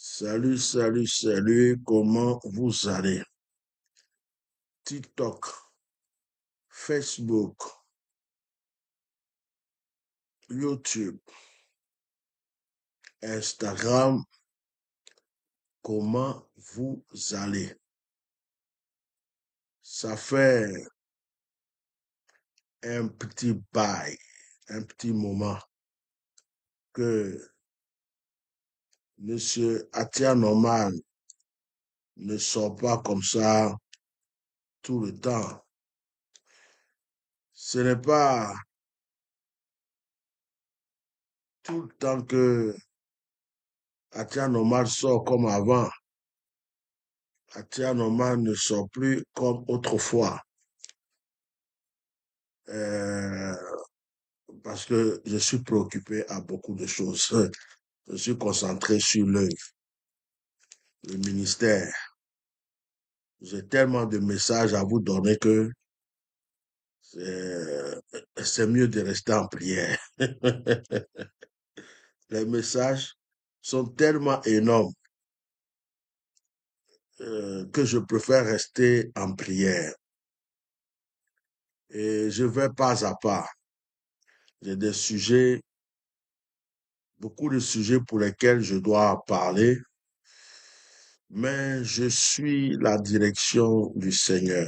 Salut, salut, salut, comment vous allez? TikTok, Facebook, YouTube, Instagram, comment vous allez? Ça fait un petit bail, un petit moment que Monsieur Atia Norman ne sort pas comme ça tout le temps. Ce n'est pas tout le temps que Atia Norman sort comme avant. Atia Norman ne sort plus comme autrefois. Euh, parce que je suis préoccupé à beaucoup de choses. Je suis concentré sur l'œuvre, le ministère. J'ai tellement de messages à vous donner que c'est mieux de rester en prière. Les messages sont tellement énormes que je préfère rester en prière. Et je vais pas à pas. J'ai des sujets, beaucoup de sujets pour lesquels je dois parler, mais je suis la direction du Seigneur.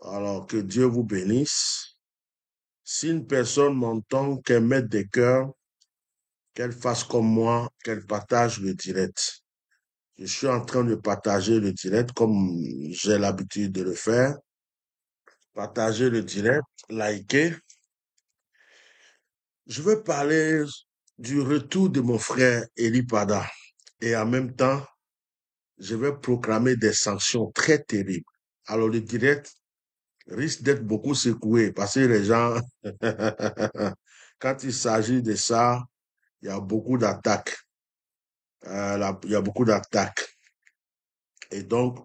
Alors que Dieu vous bénisse. Si une personne m'entend, qu'elle mette des cœurs, qu'elle fasse comme moi, qu'elle partage le direct. Je suis en train de partager le direct comme j'ai l'habitude de le faire. Partager le direct, liker. Je veux parler du retour de mon frère Eli Pada. Et en même temps, je vais proclamer des sanctions très terribles. Alors le direct risque d'être beaucoup secoué parce que les gens, quand il s'agit de ça, il y a beaucoup d'attaques. Il y a beaucoup d'attaques. Et donc,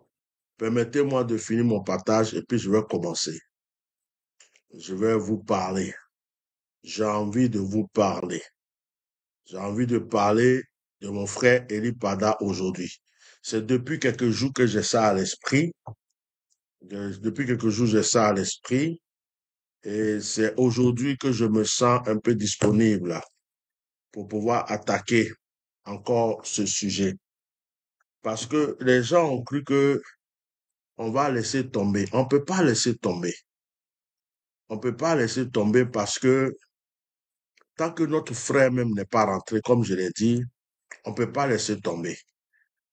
permettez-moi de finir mon partage et puis je vais commencer. Je vais vous parler. J'ai envie de vous parler. J'ai envie de parler de mon frère Eli Pada aujourd'hui. C'est depuis quelques jours que j'ai ça à l'esprit. Depuis quelques jours, j'ai ça à l'esprit. Et c'est aujourd'hui que je me sens un peu disponible pour pouvoir attaquer encore ce sujet. Parce que les gens ont cru que on va laisser tomber. On ne peut pas laisser tomber. On ne peut pas laisser tomber parce que tant que notre frère même n'est pas rentré, comme je l'ai dit, on ne peut pas laisser tomber.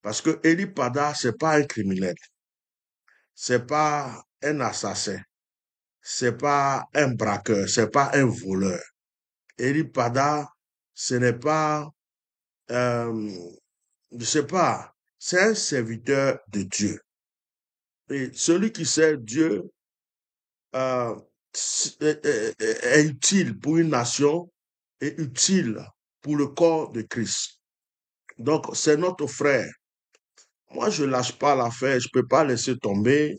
Parce que Eli Pada, c'est pas un criminel. C'est pas un assassin. C'est pas un braqueur. C'est pas un voleur. Eli Pada, ce n'est pas, je sais pas, c'est un serviteur de Dieu. Et celui qui sert Dieu euh, est utile pour une nation et utile pour le corps de Christ. Donc, c'est notre frère. Moi, je lâche pas l'affaire, je peux pas laisser tomber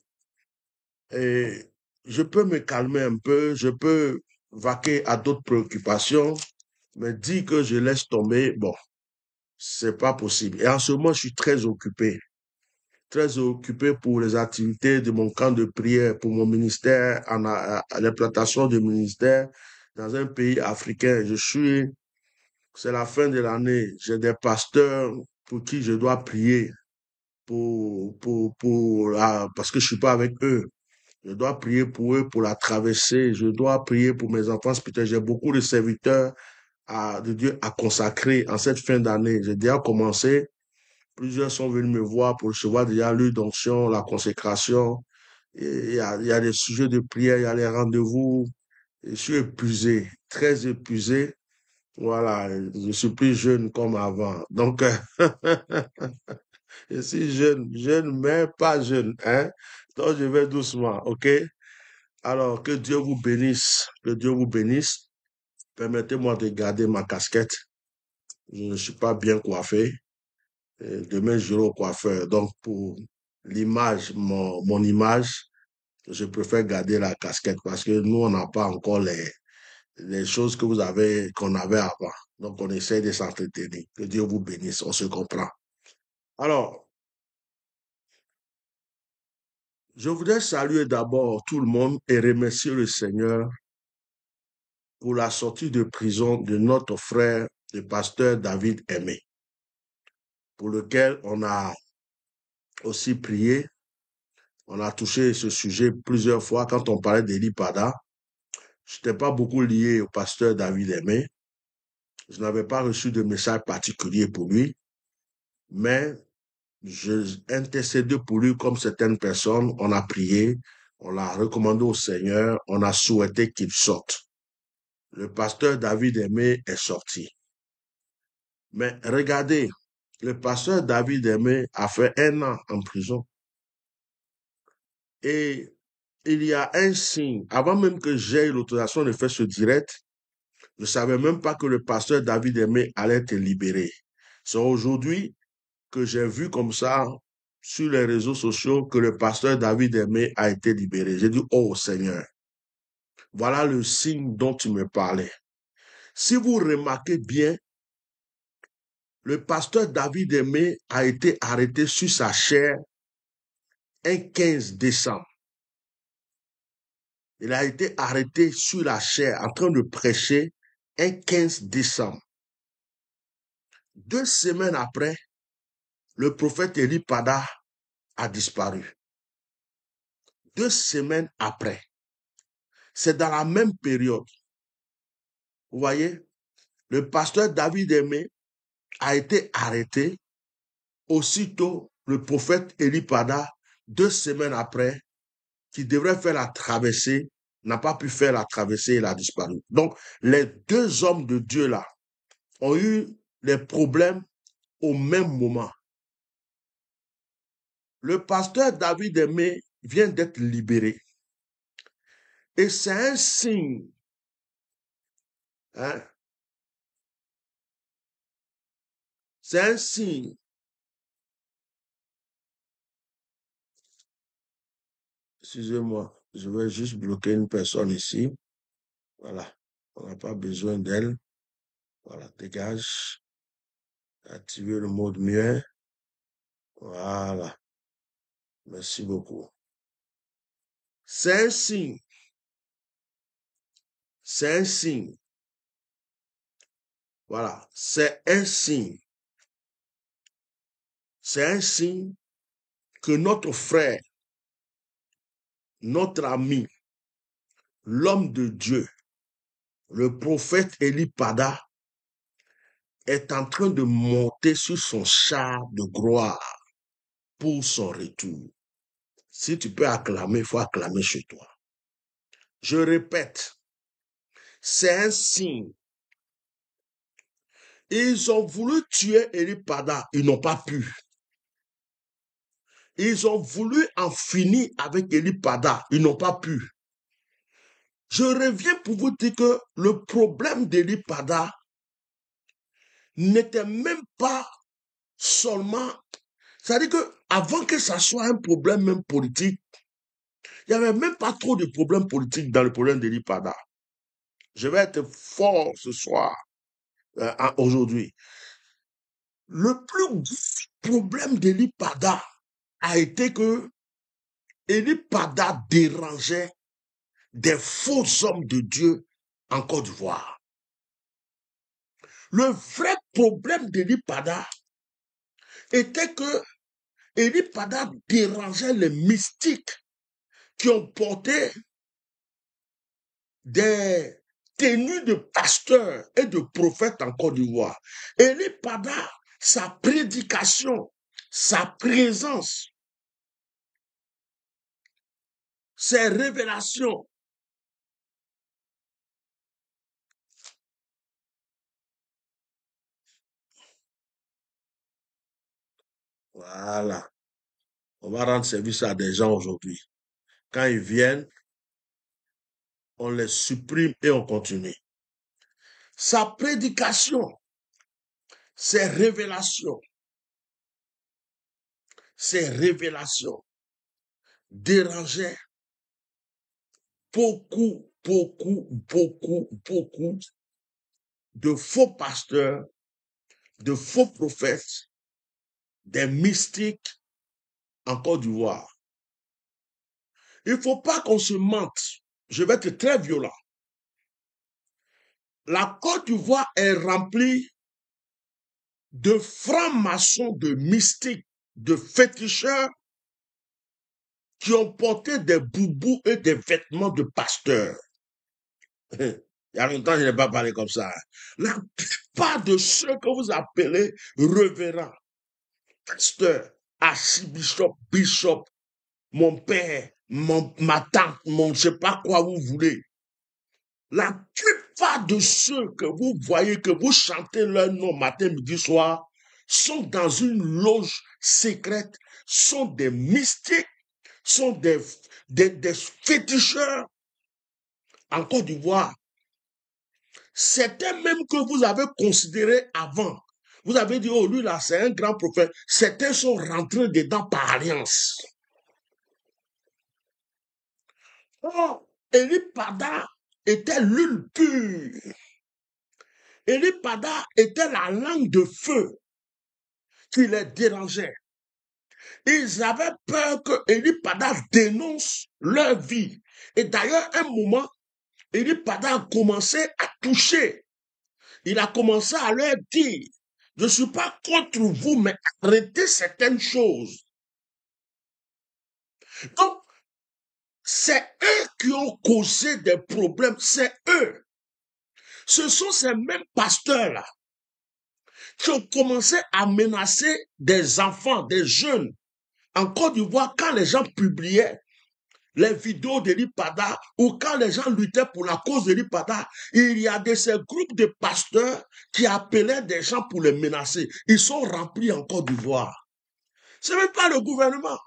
et je peux me calmer un peu, je peux vaquer à d'autres préoccupations, mais dire que je laisse tomber, bon, c'est pas possible. Et en ce moment, je suis très occupé pour les activités de mon camp de prière, pour mon ministère, à l'implantation du ministère dans un pays africain. C'est la fin de l'année, j'ai des pasteurs pour qui je dois prier parce que je suis pas avec eux. Je dois prier pour eux pour la traversée. Je dois prier pour mes enfants spirituels. J'ai beaucoup de serviteurs de Dieu à consacrer en cette fin d'année. J'ai déjà commencé. Plusieurs sont venus me voir pour recevoir déjà l'onction, la consécration. Et il y a des sujets de prière, il y a les rendez-vous. Je suis épuisé, très épuisé. Voilà, je suis plus jeune comme avant. Donc, je suis jeune, jeune, mais pas jeune, hein. Donc, je vais doucement, ok? Alors, que Dieu vous bénisse, que Dieu vous bénisse. Permettez-moi de garder ma casquette. Je ne suis pas bien coiffé. Et demain, j'irai au coiffeur. Donc, pour l'image, mon image, je préfère garder la casquette parce que nous, on n'a pas encore les choses que qu'on avait avant. Donc, on essaie de s'entretenir. Que Dieu vous bénisse, on se comprend. Alors, je voudrais saluer d'abord tout le monde et remercier le Seigneur pour la sortie de prison de notre frère, le pasteur David Aimé, pour lequel on a aussi prié. On a touché ce sujet plusieurs fois quand on parlait d'Eli Pada. Je n'étais pas beaucoup lié au pasteur David Aimé. Je n'avais pas reçu de message particulier pour lui, mais je intercédais pour lui comme certaines personnes. On a prié, on l'a recommandé au Seigneur, on a souhaité qu'il sorte. Le pasteur David Aimé est sorti. Mais regardez, le pasteur David Aimé a fait 1 an en prison. Et il y a un signe, avant même que j'aie l'autorisation de faire ce direct, je ne savais même pas que le pasteur David Aimé allait être libéré. C'est aujourd'hui que j'ai vu comme ça sur les réseaux sociaux que le pasteur David Aimé a été libéré. J'ai dit, oh Seigneur, voilà le signe dont tu me parlais. Si vous remarquez bien, le pasteur David Aimé a été arrêté sur sa chair un 15 décembre. Il a été arrêté sur la chair en train de prêcher un 15 décembre. 2 semaines après, le prophète Eli Pada a disparu. 2 semaines après. C'est dans la même période. Vous voyez, le pasteur David Aimé a été arrêté. Aussitôt, le prophète Eli Pada, 2 semaines après, qui devrait faire la traversée, n'a pas pu faire la traversée, il a disparu. Donc, les 2 hommes de Dieu là ont eu des problèmes au même moment. Le pasteur David Aimé vient d'être libéré. Et c'est un signe. Hein? C'est un signe. Excusez-moi, je vais juste bloquer une personne ici. Voilà. On n'a pas besoin d'elle. Voilà, dégage. Activer le mode muet. Voilà. Merci beaucoup. C'est un signe. C'est un signe. Voilà. C'est un signe. C'est un signe que notre frère, notre ami, l'homme de Dieu, le prophète Eli Pada, est en train de monter sur son char de gloire pour son retour. Si tu peux acclamer, il faut acclamer chez toi. Je répète, c'est un signe. Ils ont voulu tuer Eli Pada, ils n'ont pas pu. Ils ont voulu en finir avec Eli Pada, ils n'ont pas pu. Je reviens pour vous dire que le problème d'Eli Pada n'était même pas seulement, c'est-à-dire que avant que ça soit un problème même politique, il n'y avait même pas trop de problèmes politiques dans le problème d'Eli Pada. Je vais être fort ce soir, aujourd'hui. Le plus gros problème d'Eli Pada a été que Eli Pada dérangeait des faux hommes de Dieu en Côte d'Ivoire. Le vrai problème d'Eli Pada était que Eli Pada dérangeait les mystiques qui ont porté des tenues de pasteurs et de prophètes en Côte d'Ivoire. Eli Pada, sa prédication, sa présence, ses révélations, voilà. On va rendre service à des gens aujourd'hui. Quand ils viennent, on les supprime et on continue. Sa prédication, ses révélations dérangeaient beaucoup beaucoup, beaucoup, beaucoup de faux pasteurs, de faux prophètes, des mystiques en Côte d'Ivoire. Il ne faut pas qu'on se mente. Je vais être très violent. La Côte d'Ivoire est remplie de francs-maçons, de mystiques, de féticheurs qui ont porté des boubous et des vêtements de pasteurs. Il y a longtemps, je n'ai pas parlé comme ça. La plupart de ceux que vous appelez révérends, pasteurs, archibishop, bishop, mon père, ma tante, mon je ne sais pas quoi vous voulez. La plupart de ceux que vous voyez, que vous chantez leur nom matin, midi, soir, sont dans une loge secrète, sont des mystiques, sont des féticheurs en Côte d'Ivoire. Certains même que vous avez considérés avant, vous avez dit, oh lui là, c'est un grand prophète. Certains sont rentrés dedans par alliance. Oh, Élie Pada était l'huile pure. Élie Pada était la langue de feu qui les dérangeait. Ils avaient peur que Élie Pada dénonce leur vie. Et d'ailleurs, un moment, Élie Pada a commencé à toucher. Il a commencé à leur dire, je ne suis pas contre vous, mais arrêtez certaines choses. Donc, c'est eux qui ont causé des problèmes, c'est eux. Ce sont ces mêmes pasteurs-là qui ont commencé à menacer des enfants, des jeunes. En Côte d'Ivoire, quand les gens publiaient les vidéos d'Élie Pada ou quand les gens luttaient pour la cause d'Élie Pada, il y a de ces groupes de pasteurs qui appelaient des gens pour les menacer. Ils sont remplis en Côte d'Ivoire. Ce n'est même pas le gouvernement.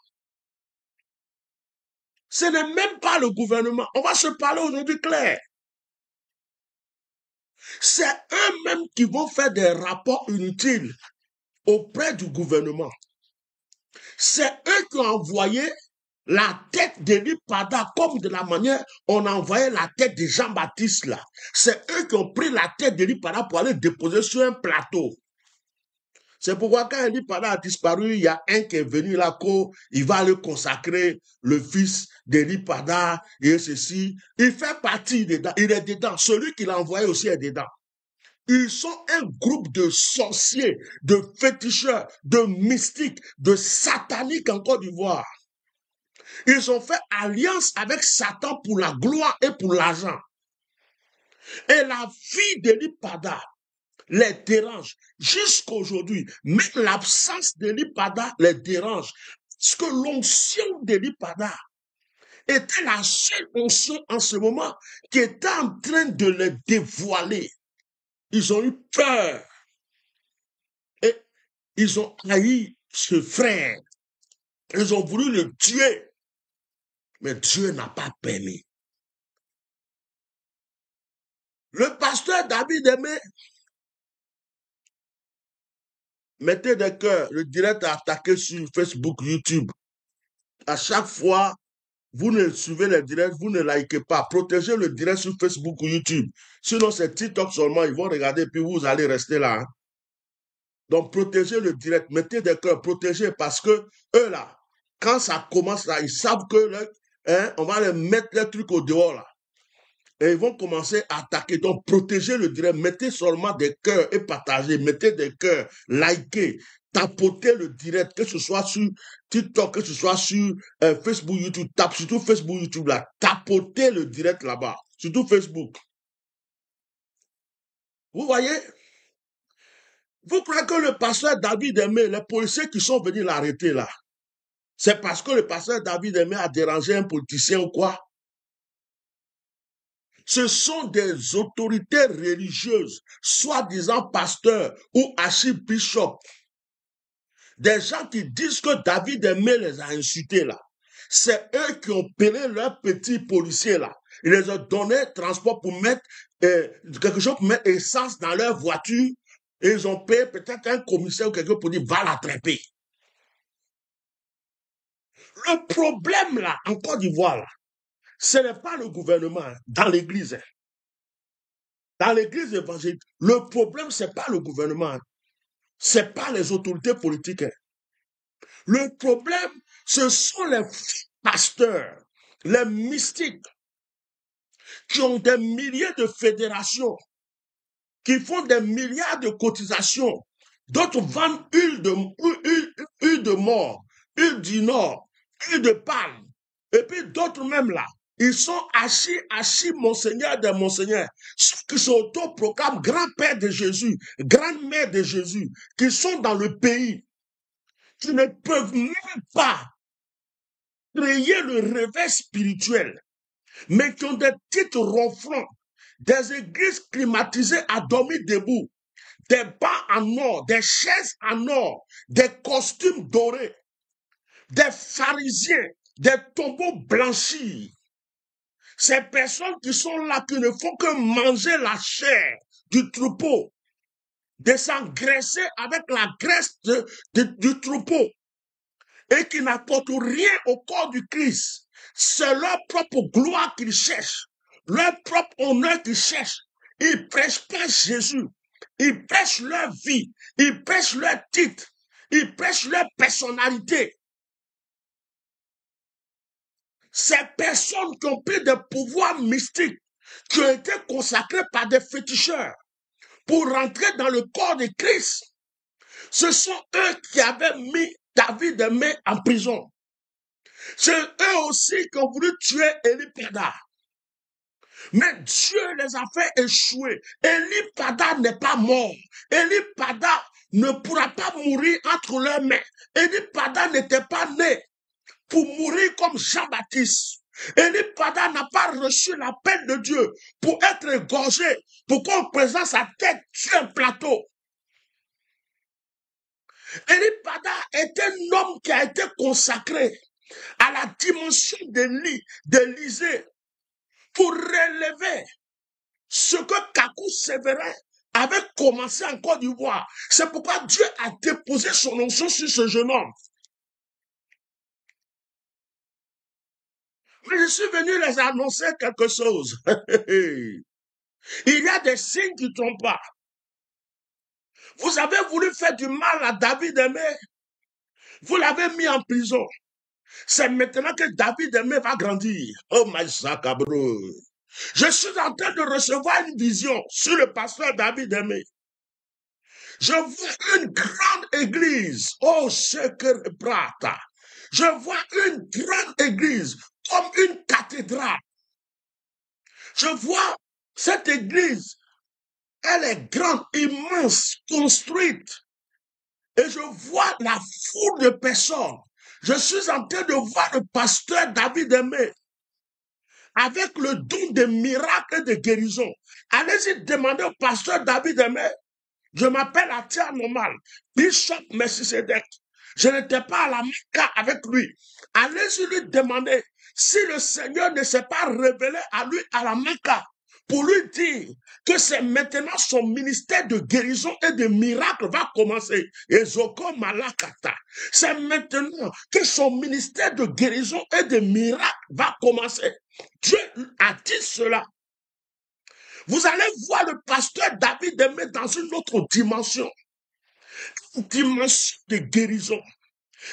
Ce n'est même pas le gouvernement. On va se parler aujourd'hui clair. C'est eux-mêmes qui vont faire des rapports inutiles auprès du gouvernement. C'est eux qui ont envoyé la tête d'Élie Pada comme de la manière on a envoyé la tête de Jean-Baptiste là. C'est eux qui ont pris la tête d'Élie Pada pour aller déposer sur un plateau. C'est pourquoi quand Élie Pada a disparu, il y a un qui est venu là, il va aller consacrer le fils d'Élie Pada et ceci. Il fait partie dedans, il est dedans. Celui qui l'a envoyé aussi est dedans. Ils sont un groupe de sorciers, de féticheurs, de mystiques, de sataniques en Côte d'Ivoire. Ils ont fait alliance avec Satan pour la gloire et pour l'argent. Et la vie d'Élie Pada les dérange jusqu'à aujourd'hui. Mais l'absence d'Élie Pada les dérange. Parce que l'onction d'Élie Pada était la seule onction en ce moment qui était en train de les dévoiler. Ils ont eu peur. Et ils ont haï ce frère. Ils ont voulu le tuer. Mais Dieu n'a pas permis. Le pasteur David Aimé mettez des cœurs. Le direct a attaqué sur Facebook, YouTube. À chaque fois, vous ne suivez les directs, vous ne likez pas. Protégez le direct sur Facebook ou YouTube. Sinon, c'est TikTok seulement. Ils vont regarder puis vous allez rester là. Hein. Donc, protégez le direct. Mettez des cœurs. Protégez parce que eux là, quand ça commence là, ils savent que on va les mettre les trucs au dehors là. Et ils vont commencer à attaquer. Donc, protégez le direct. Mettez seulement des cœurs et partagez. Mettez des cœurs, likez, tapotez le direct, que ce soit sur TikTok, que ce soit sur Facebook, YouTube. Tape surtout Facebook, YouTube là. Tapotez le direct là-bas. Surtout Facebook. Vous voyez? Vous croyez que le pasteur David Aimé, les policiers qui sont venus l'arrêter là, c'est parce que le pasteur David Aimé a dérangé un politicien ou quoi? Ce sont des autorités religieuses, soi-disant pasteurs ou archibishops. Des gens qui disent que David Aimé les a insultés là. C'est eux qui ont payé leurs petits policiers là. Ils les ont donné transport pour mettre quelque chose pour mettre essence dans leur voiture. Et ils ont payé peut-être un commissaire ou quelqu'un pour dire va l'attraper. Le problème là, en Côte d'Ivoire là, Ce n'est pas le gouvernement dans l'église. Dans l'église évangélique, le problème, ce n'est pas le gouvernement. Ce n'est pas les autorités politiques. Le problème, ce sont les pasteurs, les mystiques, qui ont des milliers de fédérations, qui font des milliards de cotisations. D'autres vendent huile de mort, huile du nord, huile de palme. Et puis d'autres même là, ils sont assis, monseigneur de monseigneur, qui s'autoproclament grand-père de Jésus, grand-mère de Jésus, qui sont dans le pays, qui ne peuvent même pas créer le réveil spirituel, mais qui ont des titres ronflants, des églises climatisées à dormir debout, des bancs en or, des chaises en or, des costumes dorés, des pharisiens, des tombeaux blanchis. Ces personnes qui sont là, qui ne font que manger la chair du troupeau, de s'engraisser avec la graisse du troupeau, et qui n'apportent rien au corps du Christ. C'est leur propre gloire qu'ils cherchent, leur propre honneur qu'ils cherchent. Ils ne prêchent pas Jésus. Ils prêchent leur vie, ils prêchent leur titre, ils prêchent leur personnalité. Ces personnes qui ont pris des pouvoirs mystiques, qui ont été consacrés par des féticheurs pour rentrer dans le corps de Christ, ce sont eux qui avaient mis David Aimé en prison. C'est eux aussi qui ont voulu tuer Élie Pada. Mais Dieu les a fait échouer. Élie Pada n'est pas mort. Élie Pada ne pourra pas mourir entre leurs mains. Élie Pada n'était pas né pour mourir comme Jean-Baptiste. Élie Pada n'a pas reçu l'appel de Dieu pour être égorgé, pour qu'on présente sa tête sur un plateau. Élie Pada est un homme qui a été consacré à la dimension d'Élysée pour relever ce que Kakou Sévérin avait commencé en Côte d'Ivoire. C'est pourquoi Dieu a déposé son onction sur ce jeune homme. Mais je suis venu les annoncer quelque chose. Il y a des signes qui ne trompent pas. Vous avez voulu faire du mal à David Aimé. Vous l'avez mis en prison. C'est maintenant que David Aimé va grandir. Oh my Sakabro. Je suis en train de recevoir une vision sur le pasteur David Aimé. Je vois une grande église. Oh, Sheker Prata. Je vois une grande église comme une cathédrale. Je vois cette église. Elle est grande, immense, construite. Et je vois la foule de personnes. Je suis en train de voir le pasteur David Aimé avec le don de miracles et de guérison. Allez-y demander au pasteur David Aimé. Je m'appelle Atia Normal, Bishop Melchisedec. Je n'étais pas à la Mecca avec lui. Allez-y lui demander si le Seigneur ne s'est pas révélé à lui à la Mecca pour lui dire que c'est maintenant son ministère de guérison et de miracles va commencer. Ezoko Malakata. C'est maintenant que son ministère de guérison et de miracles va commencer. Dieu a dit cela. Vous allez voir le pasteur David Aimé dans une autre dimension. Une dimension de guérison.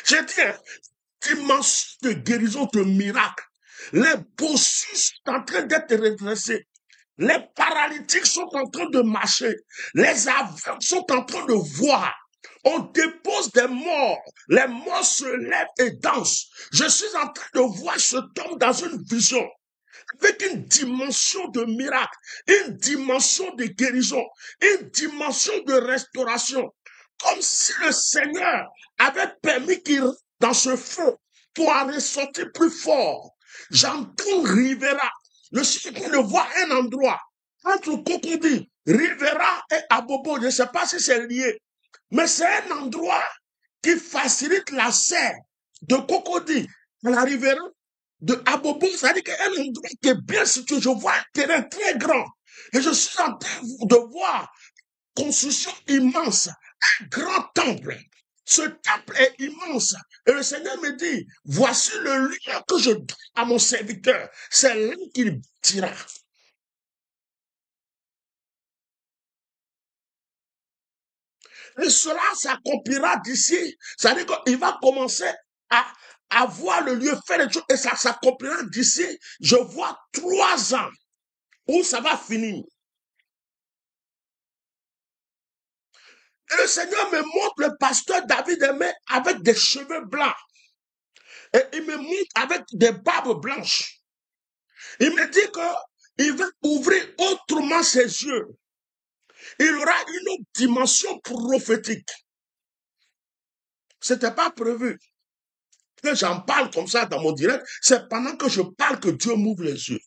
J'ai dit, dimension de guérison, de miracle. Les bossus sont en train d'être redressés. Les paralytiques sont en train de marcher. Les aveugles sont en train de voir. On dépose des morts. Les morts se lèvent et dansent. Je suis en train de voir cet homme dans une vision, avec une dimension de miracle, une dimension de guérison, une dimension de restauration. Comme si le Seigneur avait permis qu'il rentre dans ce feu pour en ressortir plus fort. J'entends Rivera. Je suis en train de voir un endroit entre Cocody, Rivera et Abobo. Je ne sais pas si c'est lié, mais c'est un endroit qui facilite l'accès de Cocody à la Rivera, de Abobo. Ça veut dire qu'il y a un endroit qui est bien situé. Je vois un terrain très grand et je suis en train de voir une construction immense, un grand temple. Ce temple est immense. Et le Seigneur me dit, voici le lieu que je donne à mon serviteur. C'est là qu'il bâtira. Et cela s'accomplira d'ici. C'est-à-dire qu'il va commencer à voir le lieu faire les choses et ça s'accomplira d'ici. Je vois 3 ans où ça va finir. Et le Seigneur me montre le pasteur David Aimé avec des cheveux blancs. Et il me montre avec des barbes blanches. Il me dit qu'il va ouvrir autrement ses yeux. Il aura une autre dimension prophétique. C'était pas prévu que j'en parle comme ça dans mon direct. C'est pendant que je parle que Dieu m'ouvre les yeux.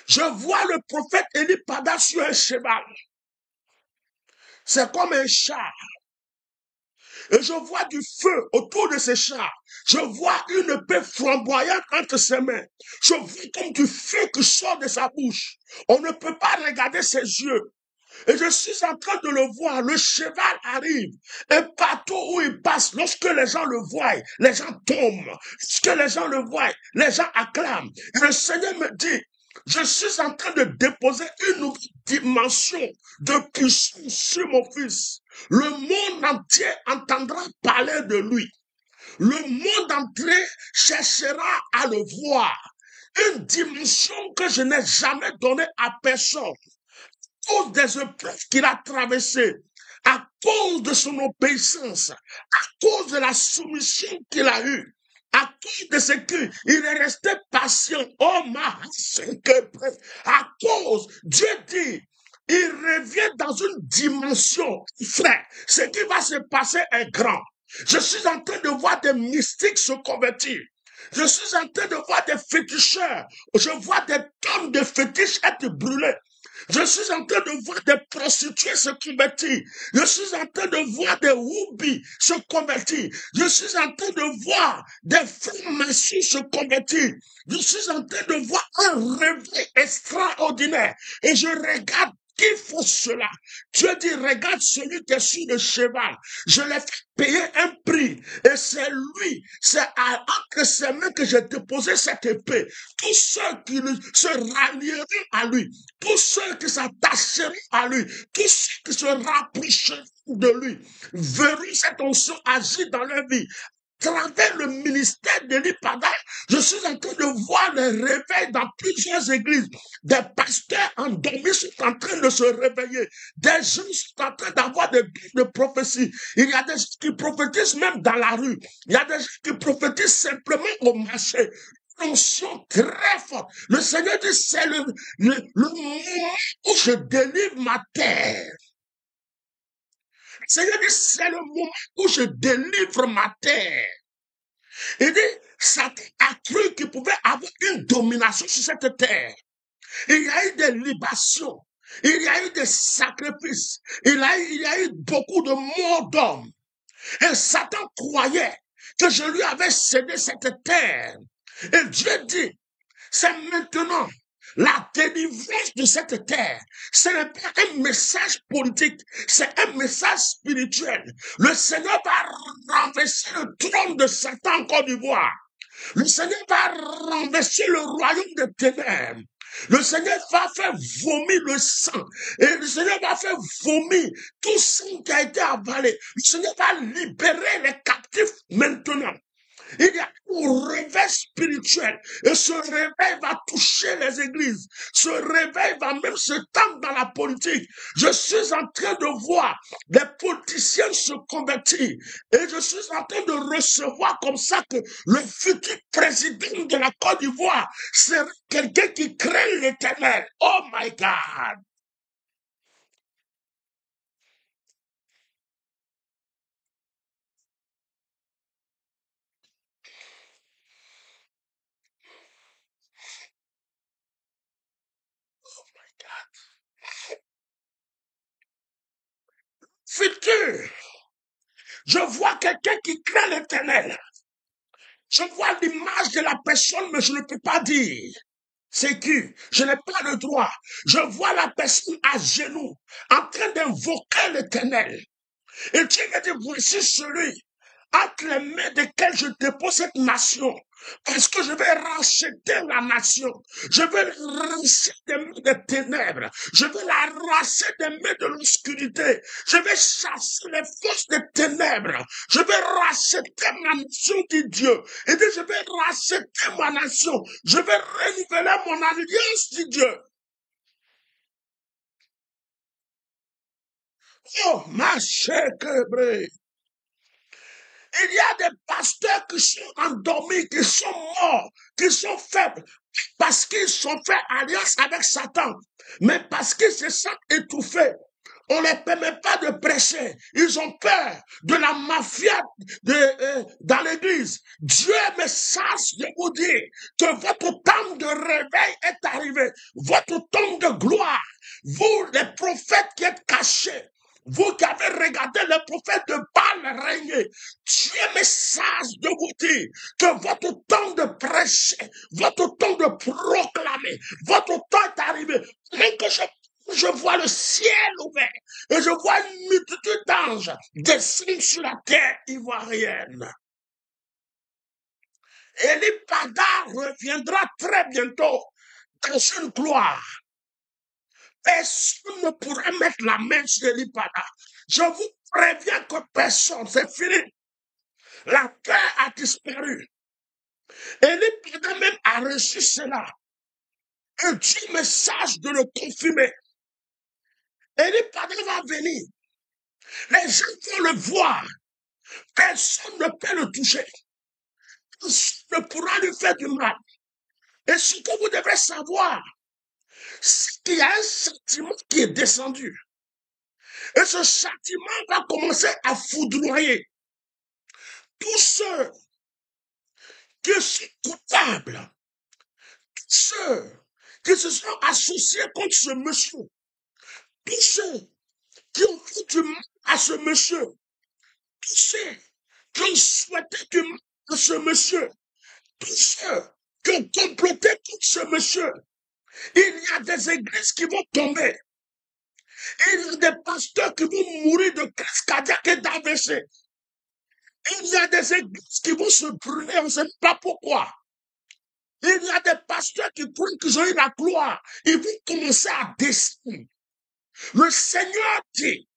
Je vois le prophète Élie Pada sur un cheval. C'est comme un char. Et je vois du feu autour de ces chars. Je vois une épée flamboyante entre ses mains. Je vois comme du feu qui sort de sa bouche. On ne peut pas regarder ses yeux. Et je suis en train de le voir. Le cheval arrive. Et partout où il passe, lorsque les gens le voient, les gens tombent. Lorsque les gens le voient, les gens acclament. Et le Seigneur me dit, je suis en train de déposer une nouvelle dimension de puissance sur mon fils. Le monde entier entendra parler de lui. Le monde entier cherchera à le voir. Une dimension que je n'ai jamais donnée à personne. À cause des épreuves qu'il a traversées, à cause de son obéissance, à cause de la soumission qu'il a eue, à cause de ce qu'il est resté patient. Oh ma, à cause, Dieu dit, il revient dans une dimension, frère. Ce qui va se passer est grand. Je suis en train de voir des mystiques se convertir. Je suis en train de voir des féticheurs. Je vois des tonnes de fétiches être brûlés. Je suis en train de voir des prostituées se convertir. Je suis en train de voir des whoopis se convertir. Je suis en train de voir des formations se convertir. Je suis en train de voir un réveil extraordinaire. Et je regarde qui fait cela. Dieu dit, regarde celui qui est sur le cheval. Je l'ai fait payer un prix. Et c'est lui, c'est entre ses mains que j'ai déposé cette épée. Tous ceux qui se rallieront à lui, tous ceux qui s'attacheront à lui, tous ceux qui se rapprocheront de lui, verront cette onction agir dans leur vie. Travers le ministère de l'Ipada, je suis en train de voir le réveil dans plusieurs églises. Des pasteurs endormis sont en train de se réveiller. Des gens sont en train d'avoir des dons de prophétie. Il y a des gens qui prophétisent même dans la rue. Il y a des gens qui prophétisent simplement au marché. Onction très forte. Le Seigneur dit, c'est le moment où je délivre ma terre. Le Seigneur dit, c'est le moment où je délivre ma terre. Il dit, Satan a cru qu'il pouvait avoir une domination sur cette terre. Il y a eu des libations, il y a eu des sacrifices, il y a eu beaucoup de morts d'hommes. Et Satan croyait que je lui avais cédé cette terre. Et Dieu dit, c'est maintenant la délivrance de cette terre. Ce n'est pas un message politique, c'est un message spirituel. Le Seigneur va renverser le trône de Satan en Côte d'Ivoire. Le Seigneur va renverser le royaume des ténèbres. Le Seigneur va faire vomir le sang. Et le Seigneur va faire vomir tout sang qui a été avalé. Le Seigneur va libérer les captifs maintenant. Il y a un réveil spirituel. Et ce réveil va toucher les églises. Ce réveil va même se tendre dans la politique. Je suis en train de voir des politiciens se convertir. Et je suis en train de recevoir comme ça que le futur président de la Côte d'Ivoire sera quelqu'un qui craint l'Éternel. Oh my God! Futur! Je vois quelqu'un qui craint l'Éternel. Je vois l'image de la personne, mais je ne peux pas dire. C'est qui? Je n'ai pas le droit. Je vois la personne à genoux, en train d'invoquer l'Éternel. Et Dieu m'a dit, voici celui entre les mains desquelles je dépose cette nation, parce que je vais racheter la nation, je vais la racheter des mains des ténèbres, je vais la racheter des mains de l'obscurité, je vais chasser les forces des ténèbres, je vais racheter ma nation, dit Dieu, et dit, je vais racheter ma nation, je vais renouveler mon alliance, dit Dieu. Oh, ma chère Kébré. Il y a des pasteurs qui sont endormis, qui sont morts, qui sont faibles, parce qu'ils sont fait alliance avec Satan, mais parce qu'ils se sentent étouffés. On ne les permet pas de prêcher. Ils ont peur de la mafia dans l'église. Dieu me sache de vous dire que votre temps de réveil est arrivé. Votre temps de gloire. Vous, les prophètes qui êtes cachés, vous qui avez regardé le prophète de Baal régner, Dieu me sache de vous dire que votre temps de prêcher, votre temps de proclamer, votre temps est arrivé. Mais que je vois le ciel ouvert et je vois une multitude d'anges descendre sur la terre ivoirienne. Élie Pada reviendra très bientôt dans une gloire. Personne ne pourra mettre la main sur Élie Pada. Je vous préviens que personne, c'est fini. La paix a disparu. Élie Pada même a reçu cela. Et Dieu me sache de le confirmer. Élie Pada va venir. Les gens vont le voir. Personne ne peut le toucher. Personne ne pourra lui faire du mal. Et ce que vous devez savoir, c'est qu'il y a un châtiment qui est descendu. Et ce châtiment va commencer à foudroyer tous ceux qui sont coupables, tous ceux qui se sont associés contre ce monsieur, tous ceux qui ont fait du mal à ce monsieur, tous ceux qui ont souhaité du mal à ce monsieur, tous ceux qui ont comploté contre ce monsieur. Il y a des églises qui vont tomber. Il y a des pasteurs qui vont mourir de crise cardiaque et d'AVC. Il y a des églises qui vont se brûler, on ne sait pas pourquoi. Il y a des pasteurs qui croient qu'ils ont eu la gloire. Ils vont commencer à descendre. Le Seigneur dit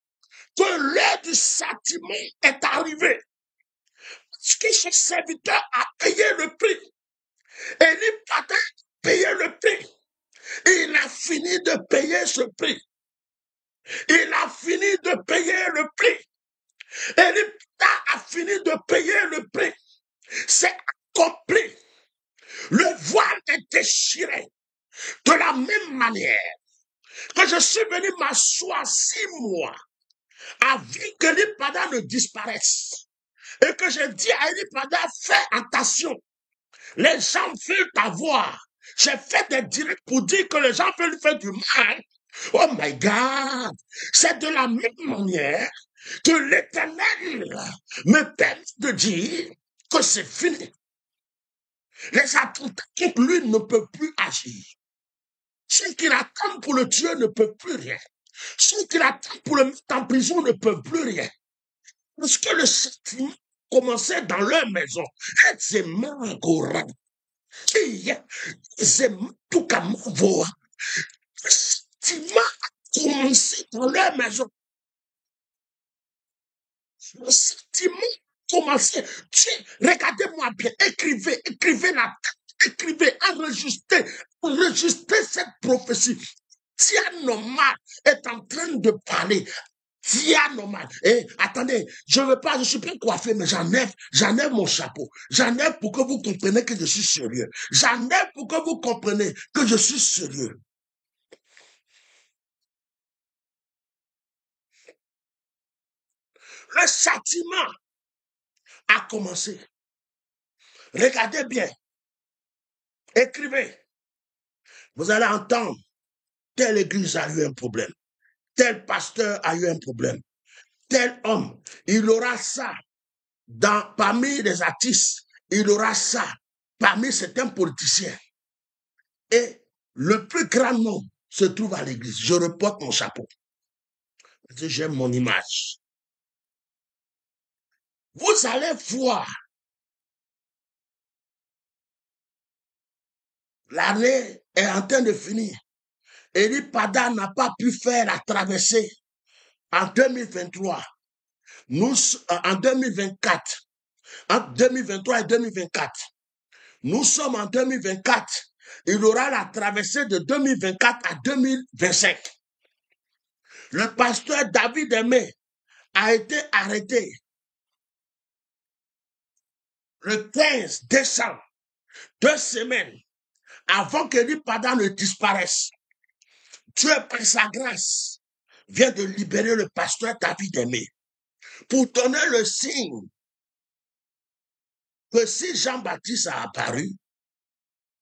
que l'heure du châtiment est arrivée. Parce que ce serviteur a payé le prix. Et lui, Papa, a payé le prix. Il a fini de payer ce prix. Il a fini de payer le prix. Et lui, Papa a fini de payer le prix. C'est accompli. Le voile est déchiré. De la même manière que je suis venu m'asseoir 6 mois avant que l'Ipada ne disparaisse. Et que j'ai dit à l'Ipada, fais attention. Les gens veulent t'avoir. J'ai fait des directs pour dire que les gens veulent faire du mal. Oh my God. C'est de la même manière que l'Éternel me permet de dire que c'est fini. Les attentats contre lui ne peuvent plus agir. Ceux qui l'attendent pour le tuer ne peuvent plus rien. Ceux qui l'attendent pour le mettre en prison ne peuvent plus rien. Parce que le châtiment commençait dans leur maison. C'est Mangora. C'est tout comme vous. Le châtiment a commencé dans leur maison. Le châtiment a commencé. Regardez-moi bien. Écrivez la tête. Écrivez, enregistrez cette prophétie. Tia Normal est en train de parler. Tia Normal. Et attendez, je ne suis pas coiffé, mais j'enlève mon chapeau. J'enlève pour que vous compreniez que je suis sérieux. J'enlève pour que vous compreniez que je suis sérieux. Le châtiment a commencé. Regardez bien. Écrivez. Vous allez entendre. Telle église a eu un problème. Tel pasteur a eu un problème. Tel homme, il aura ça. Parmi les artistes, il aura ça. Parmi certains politiciens. Et Le plus grand nom se trouve à l'église. Je reporte mon chapeau. Parce que j'aime mon image. Vous allez voir, l'année est en train de finir. Eli Pada n'a pas pu faire la traversée en 2023. Nous, en 2024, entre 2023 et 2024, nous sommes en 2024. Il aura la traversée de 2024 à 2025. Le pasteur David Aimé a été arrêté le 15 décembre, 2 semaines avant qu'Eli Pada ne disparaisse. Dieu, par sa grâce, vient de libérer le pasteur David Aimé pour donner le signe que si Jean-Baptiste a apparu,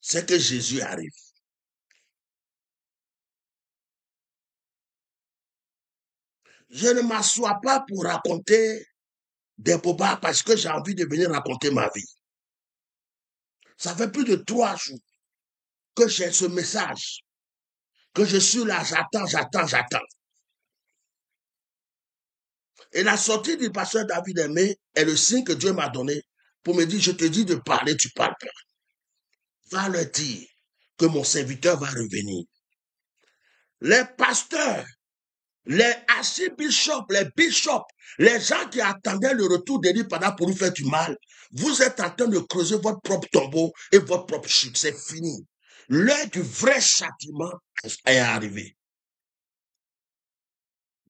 c'est que Jésus arrive. Je ne m'assois pas pour raconter des bobards parce que j'ai envie de venir raconter ma vie. Ça fait plus de 3 jours que j'ai ce message, que je suis là, j'attends. Et la sortie du pasteur David Aimé est le signe que Dieu m'a donné pour me dire, je te dis de parler, tu parles pas. Va leur dire que mon serviteur va revenir. Les pasteurs, les archibishops, les bishops, les gens qui attendaient le retour d'Eli Pada pour lui faire du mal, vous êtes en train de creuser votre propre tombeau et votre propre chute. C'est fini. L'heure du vrai châtiment est arrivée.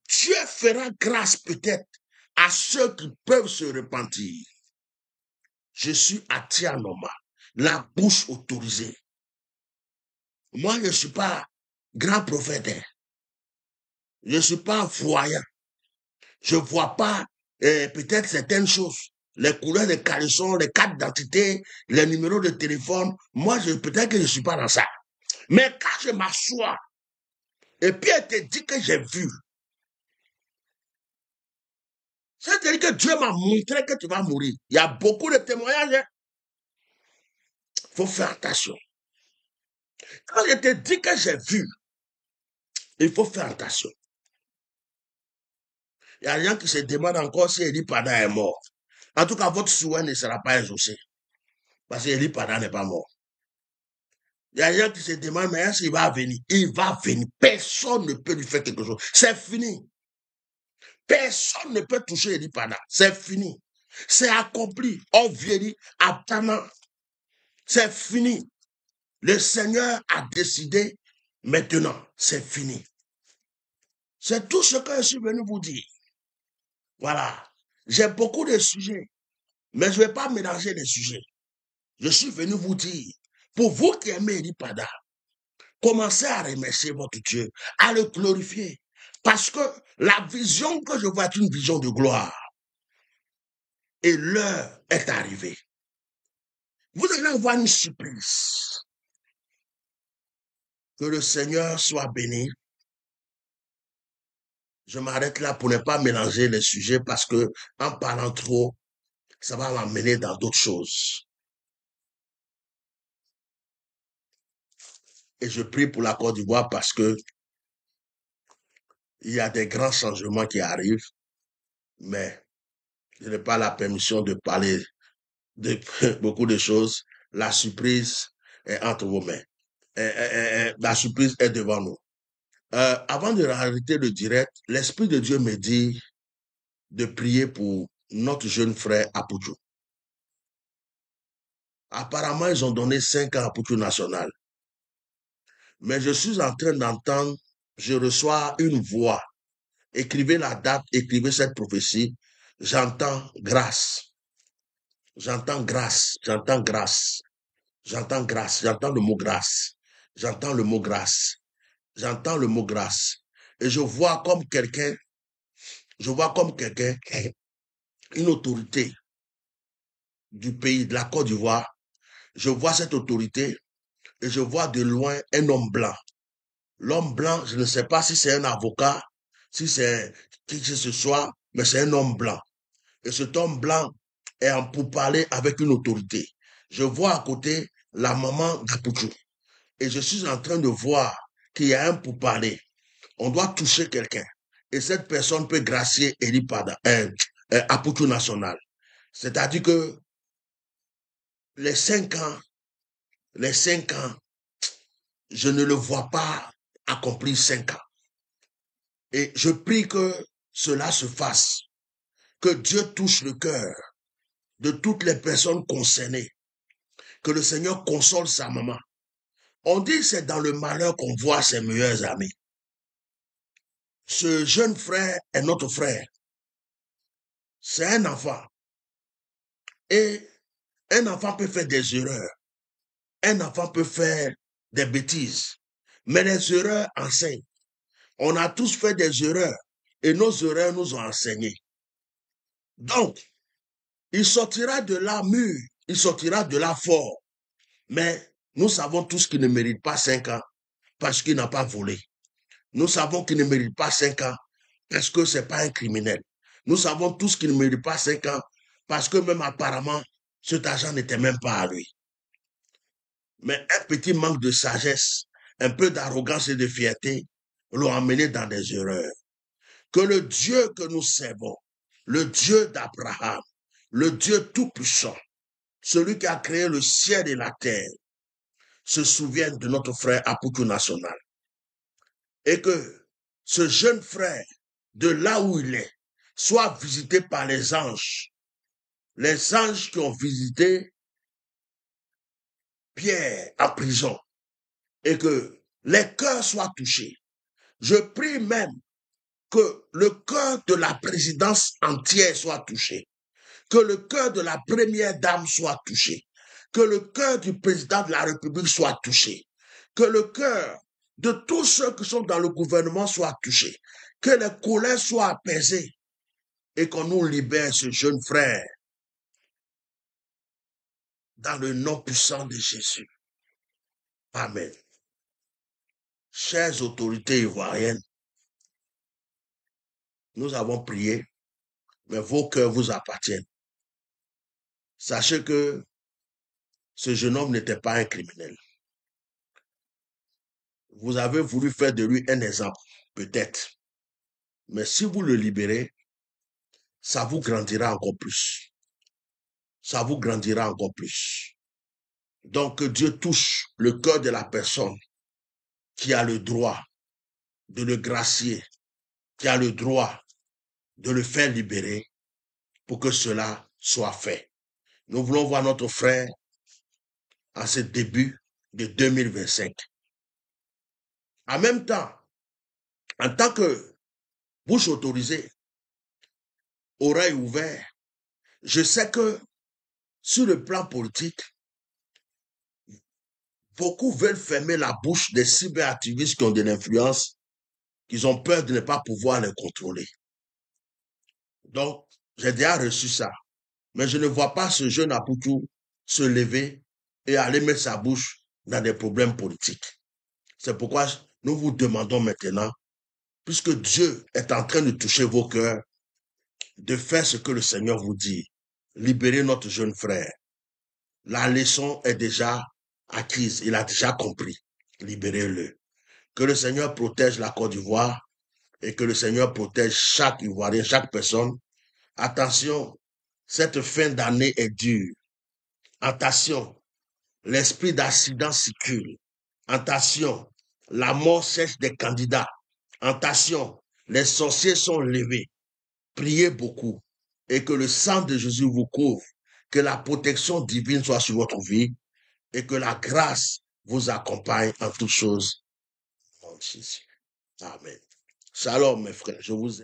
Dieu fera grâce peut-être à ceux qui peuvent se repentir. Je suis à Tianoma, la bouche autorisée. Moi, je ne suis pas grand prophète. Je ne suis pas voyant. Je ne vois pas peut-être certaines choses. Les couleurs de caleçon, les cartes d'identité, les numéros de téléphone. Moi, peut-être que je ne suis pas dans ça. Mais quand je m'assois, et puis elle te dit que j'ai vu, c'est-à-dire que Dieu m'a montré que tu vas mourir. Il y a beaucoup de témoignages. Hein? Il faut faire attention. Quand je te dis que j'ai vu, il faut faire attention. Il y a des gens qui se demandent encore si Eli Pada est mort. En tout cas, votre souhait ne sera pas exaucé. Parce qu'Eli Pada n'est pas mort. Il y a des gens qui se demandent, mais est-ce qu'il va venir? Il va venir. Personne ne peut lui faire quelque chose. C'est fini. Personne ne peut toucher Eli Pada. C'est fini. C'est accompli. On vieillit à Tana. C'est fini. Le Seigneur a décidé. Maintenant, c'est fini. C'est tout ce que je suis venu vous dire. Voilà. J'ai beaucoup de sujets, mais je ne vais pas mélanger les sujets. Je suis venu vous dire, pour vous qui aimez Eli Pada, commencez à remercier votre Dieu, à le glorifier. Parce que la vision que je vois est une vision de gloire. Et l'heure est arrivée. Vous allez avoir une surprise. Que le Seigneur soit béni. Je m'arrête là pour ne pas mélanger les sujets parce que en parlant trop, ça va m'amener dans d'autres choses. Et je prie pour la Côte d'Ivoire parce que il y a des grands changements qui arrivent, mais je n'ai pas la permission de parler de beaucoup de choses. La surprise est entre vos mains. La surprise est devant nous. Avant de arrêter le direct, l'Esprit de Dieu me dit de prier pour notre jeune frère Apoutou. Apparemment, ils ont donné 5 ans à Apoutou National. Mais je suis en train d'entendre, je reçois une voix. Écrivez la date, écrivez cette prophétie. J'entends grâce. J'entends grâce. J'entends grâce. J'entends grâce. J'entends le mot grâce. J'entends le mot grâce. J'entends le mot grâce. Et je vois comme quelqu'un, une autorité du pays, de la Côte d'Ivoire. Je vois cette autorité et je vois de loin un homme blanc. L'homme blanc, je ne sais pas si c'est un avocat, si c'est qui que ce soit, mais c'est un homme blanc. Et cet homme blanc est en pourparlers avec une autorité. Je vois à côté la maman d'Apoutou. et je suis en train de voir qu'il y a un pourparler. On doit toucher quelqu'un. Et cette personne peut gracier Eli Pada, Aputu National. C'est-à-dire que les 5 ans, je ne le vois pas accomplir 5 ans. Et je prie que cela se fasse, que Dieu touche le cœur de toutes les personnes concernées, que le Seigneur console sa maman. On dit que c'est dans le malheur qu'on voit ses meilleurs amis. Ce jeune frère est notre frère. C'est un enfant. Et un enfant peut faire des erreurs. Un enfant peut faire des bêtises. Mais les erreurs enseignent. On a tous fait des erreurs. Et nos erreurs nous ont enseigné. Donc, il sortira de là mûr. Il sortira de là fort. Mais nous savons tous qu'il ne mérite pas 5 ans parce qu'il n'a pas volé. Nous savons qu'il ne mérite pas 5 ans parce que ce n'est pas un criminel. Nous savons tous qu'il ne mérite pas 5 ans parce que même apparemment, cet argent n'était même pas à lui. Mais un petit manque de sagesse, un peu d'arrogance et de fierté l'ont amené dans des erreurs. Que le Dieu que nous servons, le Dieu d'Abraham, le Dieu tout-puissant, celui qui a créé le ciel et la terre, se souvienne de notre frère Aputu National. Et que ce jeune frère, de là où il est, soit visité par les anges qui ont visité Pierre en prison, et que les cœurs soient touchés. Je prie même que le cœur de la présidence entière soit touché, que le cœur de la première dame soit touché, que le cœur du président de la République soit touché, que le cœur de tous ceux qui sont dans le gouvernement soit touché, que les colères soient apaisées et qu'on nous libère ce jeune frère dans le nom puissant de Jésus. Amen. Chères autorités ivoiriennes, nous avons prié, mais vos cœurs vous appartiennent. Sachez que ce jeune homme n'était pas un criminel. Vous avez voulu faire de lui un exemple, peut-être. Mais si vous le libérez, ça vous grandira encore plus. Ça vous grandira encore plus. Donc que Dieu touche le cœur de la personne qui a le droit de le gracier, qui a le droit de le faire libérer pour que cela soit fait. Nous voulons voir notre frère en ce début de 2025. En même temps, en tant que bouche autorisée, oreille ouverte, je sais que sur le plan politique, beaucoup veulent fermer la bouche des cyberactivistes qui ont de l'influence, qui ont peur de ne pas pouvoir les contrôler. Donc, j'ai déjà reçu ça. Mais je ne vois pas ce jeune Aputu se lever et aller mettre sa bouche dans des problèmes politiques. C'est pourquoi nous vous demandons maintenant, puisque Dieu est en train de toucher vos cœurs, de faire ce que le Seigneur vous dit. Libérez notre jeune frère. La leçon est déjà acquise, il a déjà compris. Libérez-le. Que le Seigneur protège la Côte d'Ivoire et que le Seigneur protège chaque Ivoirien, chaque personne. Attention, cette fin d'année est dure. Attention, l'esprit d'accident circule. Attention, la mort cherche des candidats. Attention, les sorciers sont levés. Priez beaucoup et que le sang de Jésus vous couvre, que la protection divine soit sur votre vie et que la grâce vous accompagne en toutes choses. En Jésus. Amen. Shalom mes frères, je vous aime.